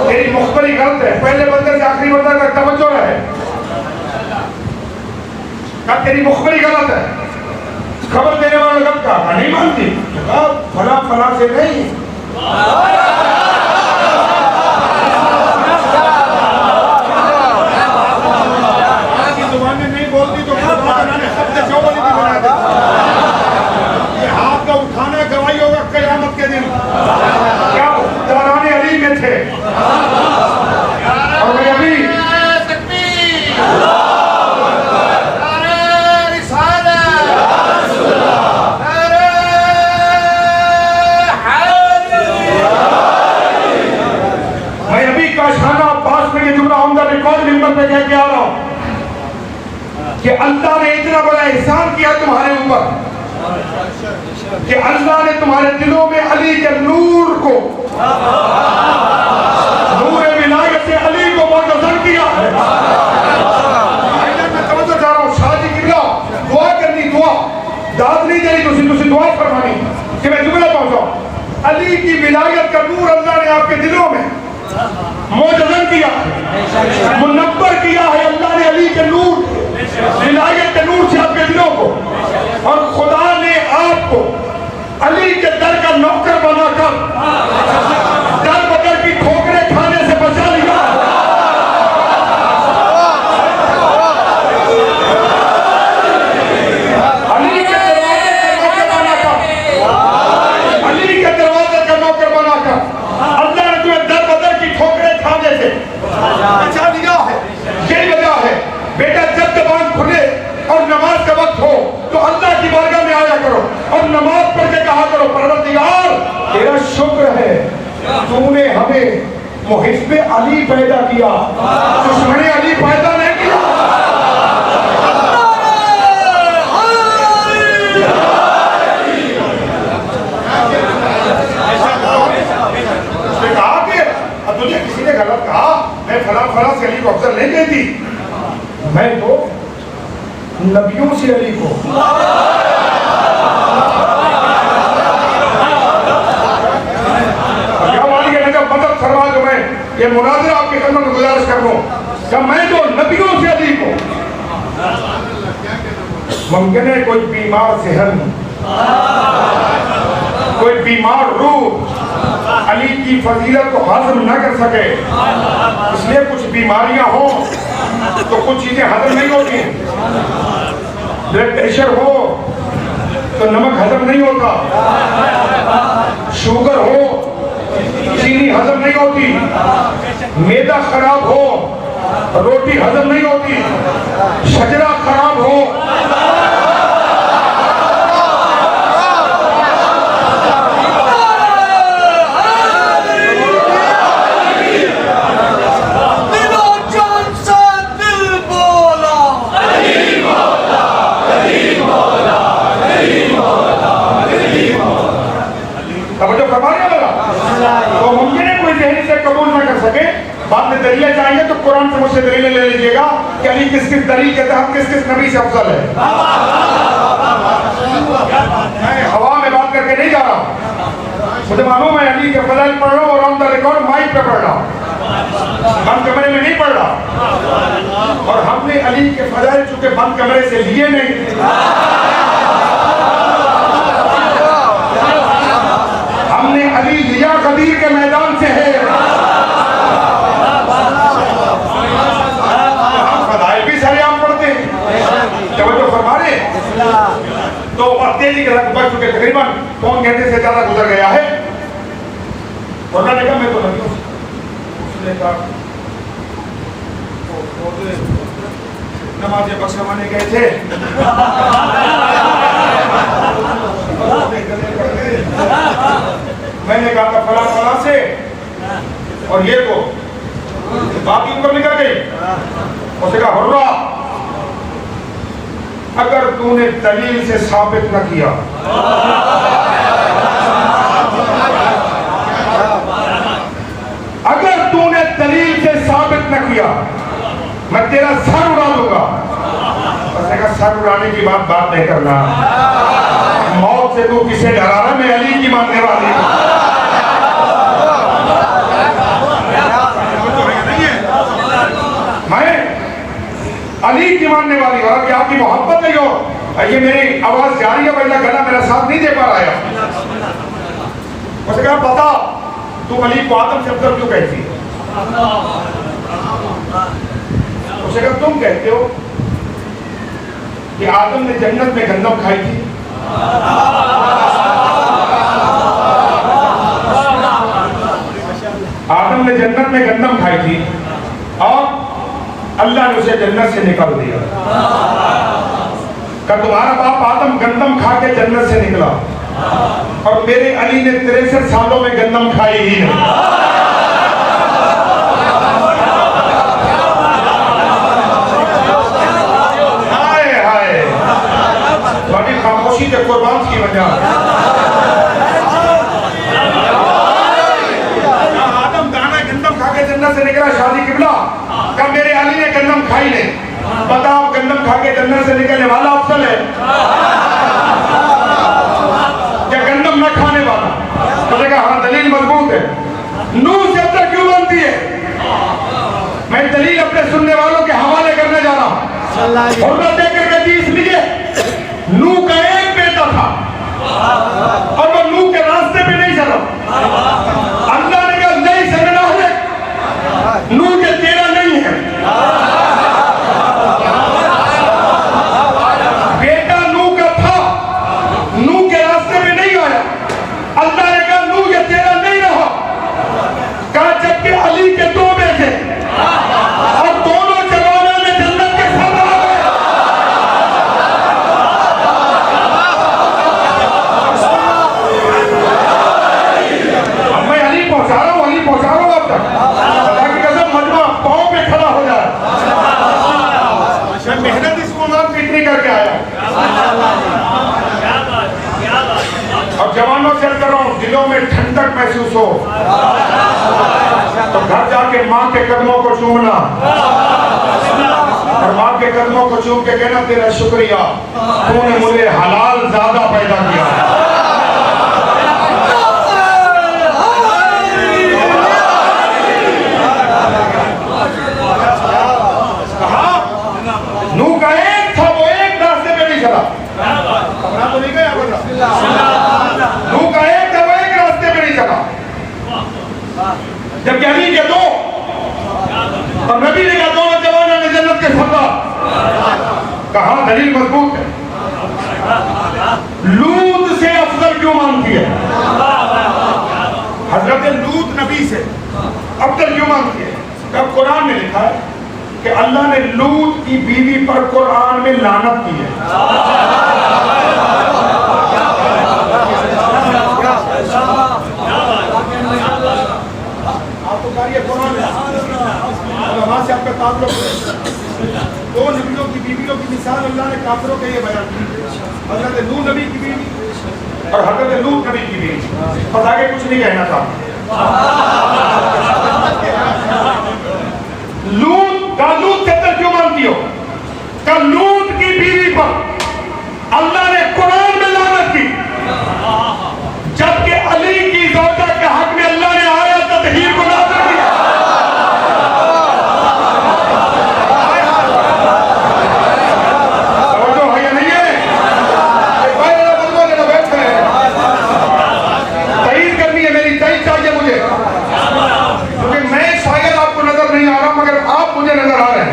तेरी मुखबरी गलत है। पहले बंदे से आखिरी बंदे तक तवज्जो रहे। कब तेरी मुखबरी गलत है, खबर देने वाला गलत कहा, नहीं मानती। फला फला से नहीं, में ये जुमला ऑन द रिकॉर्ड मिंबर पे कह के आ रहा हूं कि अल्लाह ने इतना बड़ा एहसान किया तुम्हारे ऊपर कि अल्लाह ने तुम्हारे दिलों में अली के नूर को, नूर विलायत से अली को मुअज़्ज़ज़ किया है। मैं समझ जा रहा हूं शादी की दुआ करनी, दुआ दाद नहीं देनी, तुसी दुआ फरमानी कि मैं जुमला पहुंचाऊं। अली की विलायत का नूर अल्लाह ने आपके दिलों में मुअज़्ज़ज़ किया है, मुनव्वर किया है। अल्लाह ने अली के नूर, विलायत के नूर से आपके दिलों को, और खुदा ने आपको अली के दर का नौकर बनाकर दर बदर की ठोकरें खाने से बचा लिया। अली के दरवाजे का नौकर बनाकर अल्लाह ने तुम्हें दर बदर की ठोकरें खाने से बचा लिया है। यही वजह है बेटा, जब जबान खुले और नमाज का वक्त हो तो अल्लाह की बारगाह में आया करो और नमाज पढ़ के कहा करो, परवरदिगार तेरा शुक्र है तूने हमें मुहिब्बे अली पैदा किया, दुश्मने अली पैदा नहीं किया। उसने कहा कि अब तुझे किसी ने गलत कहा, मैं फला से अली को अफजल नहीं कहती, मैं तो नबियों से अली को। क्या मालिक है, जब मदद फरमा दो, मैं ये मुनाज़रा आपकी खिदमत में गुजारिश कर लूं कि मैं तो नबियों से अली को। मुमकिन है कोई बीमार ज़हन, कोई बीमार रूह अली की फजीलत को हासिल न कर सके, इसलिए कुछ बीमारियां हो तो कुछ चीजें हजम नहीं होती। ब्लड प्रेशर हो तो नमक हजम नहीं होता, शुगर हो चीनी हजम नहीं होती, मैदा खराब हो रोटी हजम नहीं होती, शजरा खराब हो तो मुमकिन है कोई जहनी से कबूल ना कर सके। बाद में दलीलें चाहिए तो कुरान से मुझसे दलीलें ले लीजिएगा कि अली किस किस दलील के तहत किस किस नबी से अफजल है। मैं हवा में बात करके नहीं जा रहा, मुझे मालूम है अली के फज़ाइल पढ़ रहा हूँ और ऑन द रिकॉर्ड माइक पे पढ़ रहा हूँ, बंद कमरे में नहीं पढ़ रहा। और हमने अली के फज़ाइल चूंकि बंद कमरे से लिए नहीं, हमने अली लिया कबीर के मैदान से है। फज़ाइल भी सरेआम पढ़ते हैं, तवज्जो फरमा रहे। तो तेजी के साथ बच चुके, तकरीबन पौन घंटे से ज्यादा गुजर गया है। और मैंने कहा मैं तो नहीं हूं, उसने कहा नमाज़ें बख्शवाने गए थे, मैंने कहा था फला फला से, और ये तो बाकी ऊपर निकल गई। उसने कहा हुर्रा, अगर तूने दलील से साबित न किया, अगर तूने दलील से साबित न किया, मैं तेरा सर उड़ा दूंगा। उसने कहा सर उड़ाने की बात नहीं करना, मौत से तू किसे डरा रहा? मैं अली की मानने वाली हूं। मैं अली की मानने वाली हूं। कि आपकी मोहब्बत नहीं हो, ये मेरी आवाज जा रही है, वरना गला मेरा साथ नहीं दे पा रहा है। उसने कहा बता तू अली को आदम से अफजल क्यों कहती है? उसने कहा तुम कहते हो कि आदम ने जन्नत में गंदम खाई थी, आदम ने जन्नत में गंदम खाई थी और अल्लाह ने उसे जन्नत से निकाल दिया। का तुम्हारा बाप आदम गंदम खा के जन्नत से निकला और मेरे अली ने 63 सालों में गंदम खाई ही नहीं। गंदम खाई नहीं। बताओ गंदम खा के जन्नत से निकलने वाला अफसल है या गंदम न खाने वाला? तो देखा हाँ दलील मजबूत है। नूह से अब तक क्यों बनती है? मैं दलील अपने सुनने वालों के हवाले करने जा रहा हूं। और मैं देख करके थी इसलिए नूह का एक बेटा था और वो नूह के रास्ते पे नहीं चला। अल्लाह ने कहा नहीं समझना है, नूह के तेरा नहीं है। बेटा नूह का था, नूह के रास्ते पे नहीं आया। अल्लाह ने कहा नूह ये तेरा नहीं रहा। कहा जबकि अली के दो बेटे और दोनों जवानों ने जन्नत के साथ आ गए। अब मैं अली पहुंचा रहा हूं, अली पहुंचा रहा हूं अब तक, ताकि कसम मजमा पांव पे खड़ा हो जाए। मैं मेहनत इस मुल्क की इतनी करके आया और जवानों से कर रहा हूं, दिलों में ठंडक महसूस हो तो घर जाके माँ के कदमों को चूमना और माँ के कदमों को चूम के कहना तेरा शुक्रिया, तूने मुझे हलाल ज्यादा पैदा किया। नूह का एक था, वो एक रास्ते पे नहीं चला। अपना तो नहीं गया नूह का एक था, वो एक रास्ते पे नहीं चला। जब अली के दो और नबी ने कहा दोनों जवानों ने जन्नत के सरदार। कहा दलील मजबूत है। लूत से अफजल क्यों मांगती है? हजरत लूत नबी से अफजल क्यों मांगती है? तब कुरान में लिखा है कि अल्लाह ने लूत की बीवी पर कुरान में लानत की है। आपको कार्य कुरान वहां से आपका ताल्लुक दो नबियों की बीवियों की मिसाल अल्लाह ने काफिरों के ये बयान की। हजरत नूह नबी की बीवी और हजरत लूत नबी की बीवी। और आगे कुछ नहीं कहना था। लूत कत्ल क्यों मानती हो? का लूत की बीवी पर अल्लाह ने कुरान में लानत की, जबकि अली की ज़ौजा के हक में अल्लाह ने आयत तत्हीर को नाज़िल किया। समझो है या नहीं है? बैठ गए, तईद करनी है मेरी, तईद चाहिए मुझे, क्योंकि मैं शायद आपको नजर नहीं आ रहा मगर आप मुझे नजर आ रहे हैं।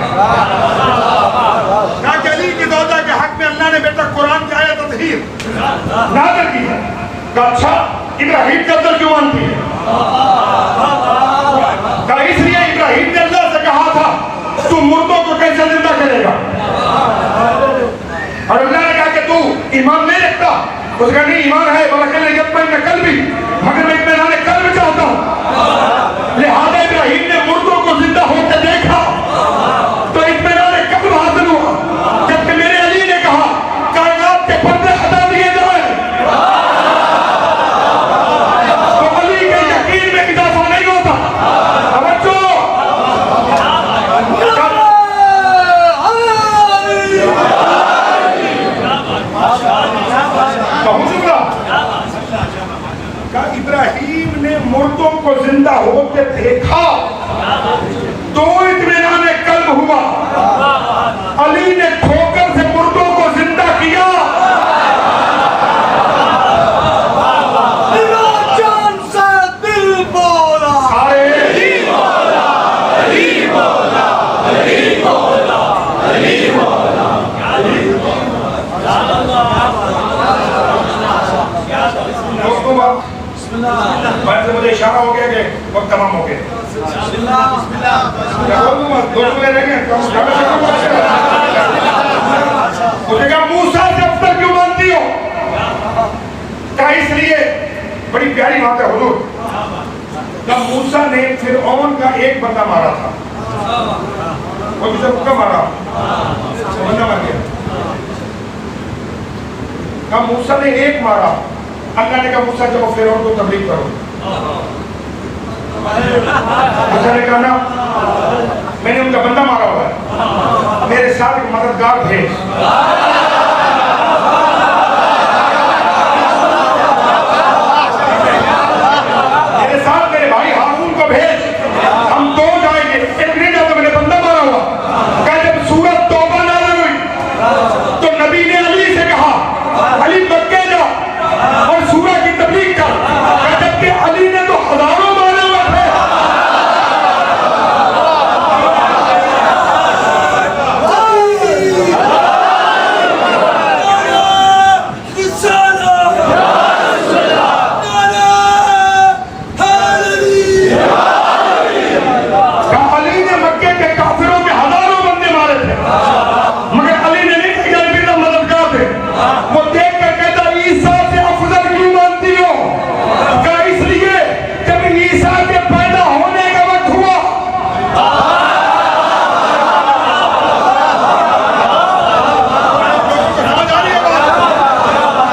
अली की ज़ौजा के हक में अल्लाह ने बेटा कुरान की आयत तत्हीर नाज़िल की है। अच्छा इब्राहिम कत्ल क्यों मानती है? इसलिए इब्राहिम ने अल्लाह से कहा था तू मुर्दों को कैसे जिंदा करेगा? और अल्लाह ने कहा कि तू ईमान नहीं रखता। उसने कहा नहीं ईमान है, बल्कि जब मैं कल भी मगर मैं इत्मीनान कल्ब चाहता हूं। लिहाजा इब्राहिम ने मुर्दों को जिंदा होकर देखा तो इत्मीनान कल्ब हासिल हुआ। जबकि मेरे अली ने कहा कायनात के पर्दे हटा दिए जाए तो अली के यकीन में इजाफा नहीं होता। इब्राहिम ने मुर्दों को जिंदा होते देखा तो इत्मीनान कल्ब हुआ। अली ने ठोकर से मुर्दों को जिंदा किया। से मुझे इशारा हो गया कि वक्त तमाम हो गया। मूसा से अफजल क्यों मानती हो? क्या इसलिए बड़ी प्यारी बात है हुजूर, जब मूसा ने फिरऔन का एक बंदा मारा था, वो किसे भूखा मारा, बंदा मर गया। कब मूसा ने एक मारा, अल्लाह ने कहा मूसा जब फिरऔन को तबलीग करो। मूसा ने कहा ना मैंने उनका बंदा मारा हुआ है। साथ एक मददगार भेज। मेरे साथ मेरे भाई हारून को भेज, हम दो जाएंगे। एक नहीं जाता, मैंने बंदा मारा हुआ। कहा जब सूरत तौबा नाज़िल हुई तो नबी ने अली से कहा, अली मक्के जा और सूरह की तबलीग कर। जबकि अली ने तो हजारों मारे हुए थे। अली ने मक्के के काफिरों के हजारों बंदे मारे थे, मगर अली ने नहीं कहा बिना मददगार थे। वो देख कर कहता ईसा से अफजल क्यों मानती हो? क्या इसलिए जब ईसा के पैदा होने का वक्त हुआ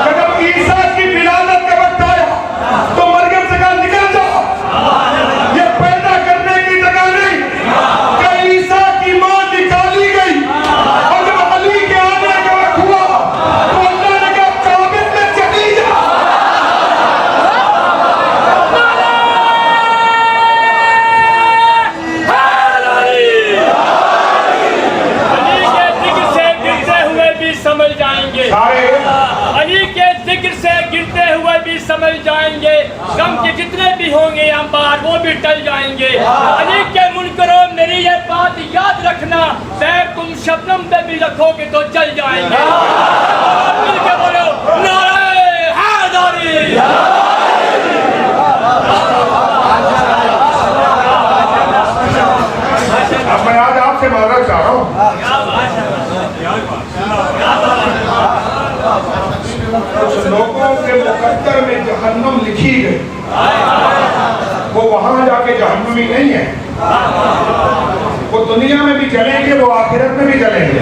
जब ईसा की विलादत का वक्त आया तो मरियम से कहा निकल जाओ, ये पैदा करने की जगह नहीं। क्या ईसा की मां निकाली गई और जब अली के आने का वक्त हुआ तो अल्लाह ने कहा काबिल में चली जा। अली के जिक्र से गिरते हुए भी समझ जाएंगे। सारे अली के जिक्र से गिरते हुए भी समझ जाएंगे। गम के जितने भी होंगे अंबार वो भी टल जाएंगे। अली के मुनकरों मेरी ये बात याद रखना, पैर तुम शबनम पे भी रखोगे तो चल जाएंगे। मिलके बोलो नारे हैदरी। अब मैं आज आपसे माजरत चाह रहा हूँ। कुछ लोगों के मुकद्दर में जहन्नम लिखी गई, वो वहां जाके जहन्नमी नहीं है। वो दुनिया में भी जलेंगे, वो आखिरत में भी जलेंगे।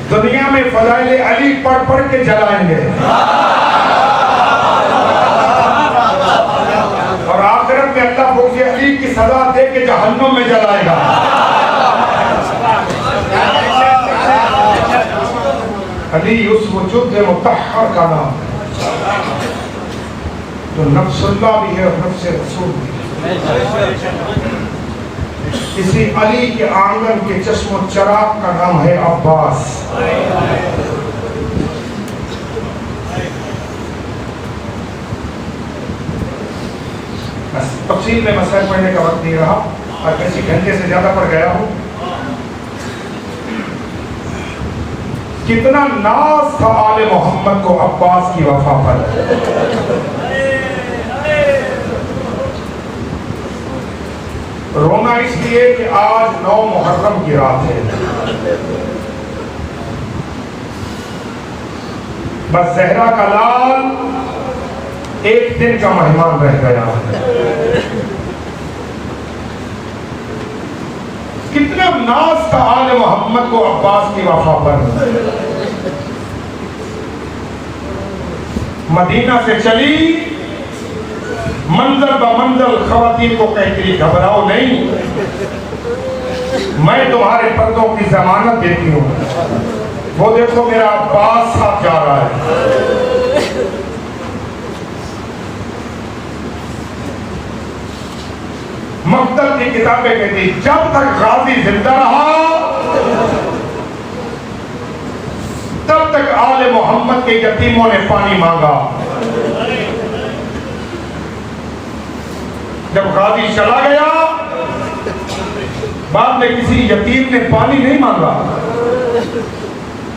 दुनिया में फजाइल अली पढ़ पढ़ के जलाएंगे और आखिरत में अल्लाह फौजी अली की सजा दे के जहन्नम में जलाएगा। अली उस वजूद मुतहर का नाम जो नफ्सुल्लाह भी है और नफ्स रसूल भी है। किसी अली के आंगन के चश्मो चराग का नाम है अब्बास। तफसील में मसाइल पढ़ने का वक्त नहीं रहा और किसी घंटे से ज्यादा पढ़ गया हूँ। कितना नाज था आले मोहम्मद को अब्बास की वफा पर। रोना इसलिए कि आज 9 मुहर्रम की रात है। बस ज़हरा का लाल एक दिन का मेहमान रह गया है। कितना नाज था आले मोहम्मद को अब्बास की वफा पर। मदीना से चली मंजर ब मंजर खवातीन को कहती घबराओ नहीं, मैं तुम्हारे पर्दों की जमानत देती हूँ। वो देखो मेरा अब्बास साथ जा रहा है। मकतल की किताबें कहती जब तक गाजी जिंदा रहा तब तक आले मोहम्मद के यतीमों ने पानी मांगा। जब गाजी चला गया बाद में किसी यतीम ने पानी नहीं मांगा।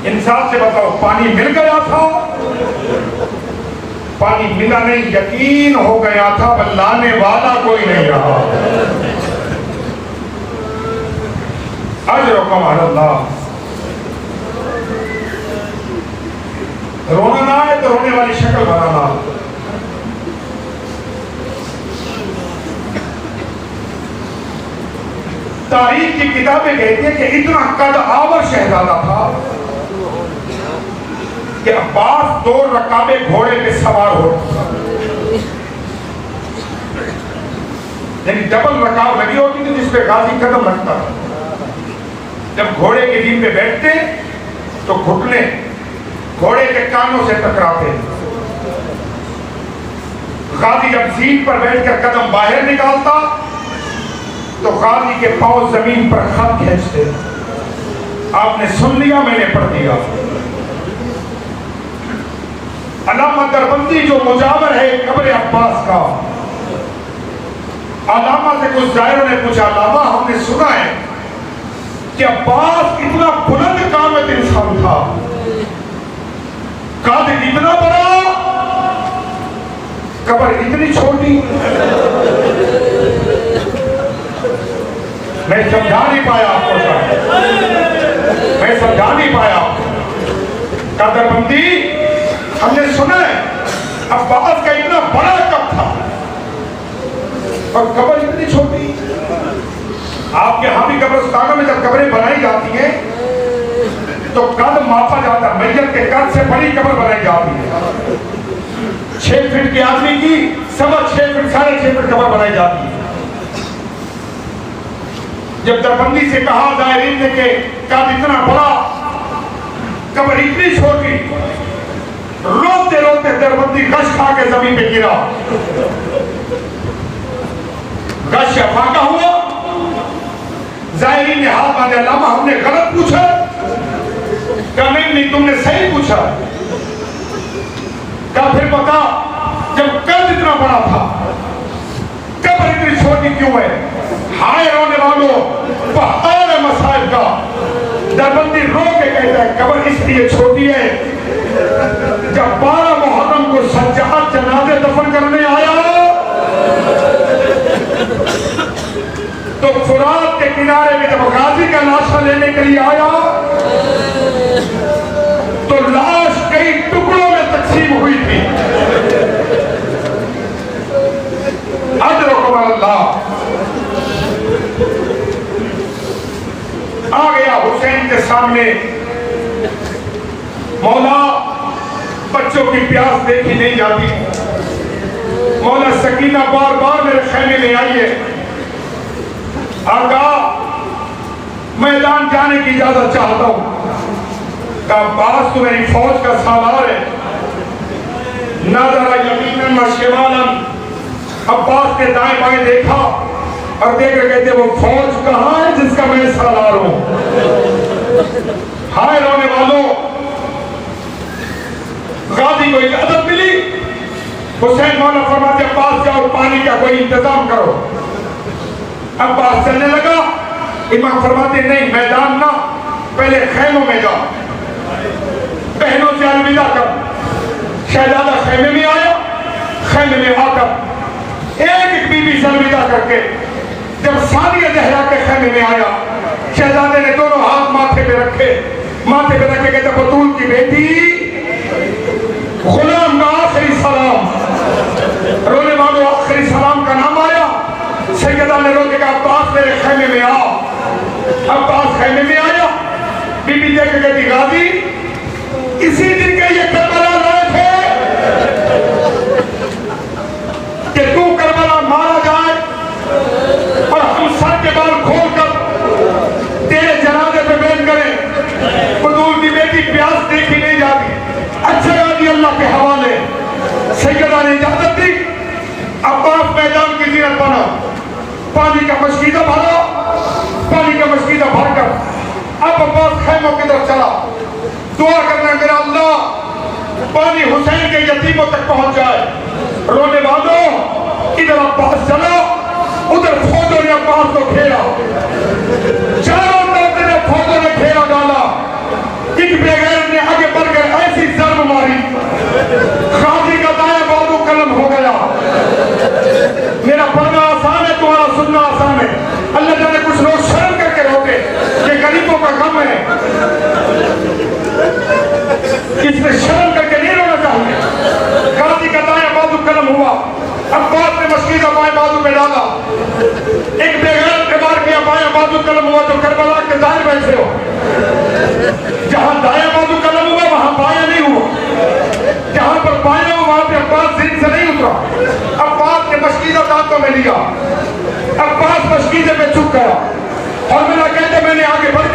इंसाफ से बताओ, पानी मिल गया था? पानी मिला नहीं, यकीन हो गया था पर लाने वाला कोई नहीं रहा। अजरुकुम अल्लाह। रोना ना है तो रोने वाली शक्ल बनाना। तारीख की किताबें कहती हैं कि इतना कद आवर शहजादा था कि अब्बास 2 रकाबे घोड़े पे सवार हो, यानी डबल रकाब लगी होती थी जिसपे गाजी कदम रखता था। जब घोड़े की नींद पे बैठते तो घुटने घोड़े के कानों से टकराते। गाजी जब सीट पर बैठकर कदम बाहर निकालता तो गाजी के पांव जमीन पर खत खींचते। आपने सुन लिया, मैंने पढ़ दिया। अल्लामा दरबंदी जो मुजावर है कब्र अब्बास का, अल्लामा से कुछ जायरों ने पूछा, अल्लामा हमने सुना है कि अब्बास इतना बुलंद कामत इंसान था, कादिर इतना बड़ा, कब्र इतनी छोटी। मैं समझा नहीं पाया आपको, मैं समझा नहीं पाया। दरबंदी हमने सुना है अब्बास का इतना बड़ा कब था और कब्र इतनी छोटी। आपके यहां भी कब्रिस्तानों में जब कब्रें बनाई जाती हैं तो कद मापा जाता है, मैयत के कद से बड़ी कब्र बनाई जाती है। 6 फीट के आदमी की 6.25 फीट 6.5 फीट कब्र बनाई जाती है। जब दरबंदी से कहा जायरीन ने कि कद इतना बड़ा, कब्र इतनी छोटी, रोते रोते दरबंदी गश खा के जमीन पे गिरा। गश फाका हुआ। जायरीन ने हाथ बांधे, अल्लामा हमने गलत पूछा? कहा नहीं, तुमने सही पूछा। कहा फिर बता, जब कद इतना बड़ा था कब्र इतनी छोटी क्यों है? हाय रोने वालों, पहाड़ मसाइब का। दरबंदी रो के कहता है कब्र इसलिए छोटी है, जब 12 मुहर्रम को सज्जाद जनाजे दफन करने आया तो फुरात के किनारे में जब गाजी का लाशा लेने के लिए आया तो लाश कई टुकड़ों में तकसीम हुई थी। अजरकुम अल्लाह। आ गया हुसैन के सामने। मौला, बच्चों की प्यास देखी नहीं जाती। मौला सकीना बार बार मेरे खैमे में आई है। आका, मैदान जाने की इजाजत चाहता हूं। अब्बास तो मेरी फौज का सालार है। नजरा यमीनन व शिमालन। अब्बास ने दाएं बाएं देखा और देख कर कहते वो फौज कहां है जिसका मैं सालार हूं? हाय रोने वालों, गाजी को इजाजत मिली। हुसैन मौला फरमाते अब्बास जाओ, पानी का कोई इंतजाम करो। अब्बास चलने लगा। इमाम फरमाते नहीं, मैदान ना, पहले खैमों में जाओ, बहनों से अलविदा कर। शहजादा खैमे में आया। खैमे में आकर एक एक बीबी से अलविदा करके जब सानिया जहरा के खैमे में आया, शहजादे ने दोनों हाथ माथे पे रखे। माथे पे रखे कहते बतूल की बेटी, गुलाम का आखिरी सलाम। रोने वालों, आखिरी सलाम का नाम आया। सैयदा ने रोके कहा अब्बास मेरे खैमे में आओ। अब्बास खैमे में आया। बीबी देख के कहती गाजी इसी दिन के ये करबला लाए थे कि तू करबला मारा जाए और हम सर के बाल खोल कर तेरे जनाजे पे बैठ करें। बतूल की बेटी प्यास देखी नहीं जाती। अच्छा गाजी अल्लाह के हवाले। सैयदा ने इजाजत दी। अब्बास मैदान की जीरत बना। पानी का मशकीदा भरा। पानी का मशकीदा भरकर अब अब्बास खैमों की तरफ चला। दुआ करना मेरा अल्लाह पानी हुसैन के यतीमों तक पहुंच जाए। रोने वालों, इधर अब्बास चला, उधर फौजों ने अब्बास को घेरा। चारों तरफ से फौजों ने घेरा डाला। एक बेगैर ने आगे बढ़कर ऐसी जर्ब मारी, गाजी का दाया बाजू कलम हो गया। मेरा पढ़ना आसान है, तुम्हारा सुनना आसान है। अल्लाह जाने कुछ लोग शर्म करके रोके, ये गरीबों का गम है। इसमें शर्म करके नहीं रोना चाहिए। गाजी का दाया बाजू कलम हुआ। अब्बास ने मशकीदा बाएं बाजू में डाला। एक बेगैर ने मार किया, बाएं बाजू कलम हुआ। तो करबला के दाएं बैठे हो, जहां दाया बाजू कलम हुआ वहां बाया नहीं हुआ। जहां पर बाया हुआ वहां पे अब्बास जिन से नहीं उतरा। अब्बास ने मशकीदा दांतों में लिया। अब्बास मशकीदे में चुप गया और मेरा कहते मैंने आगे बढ़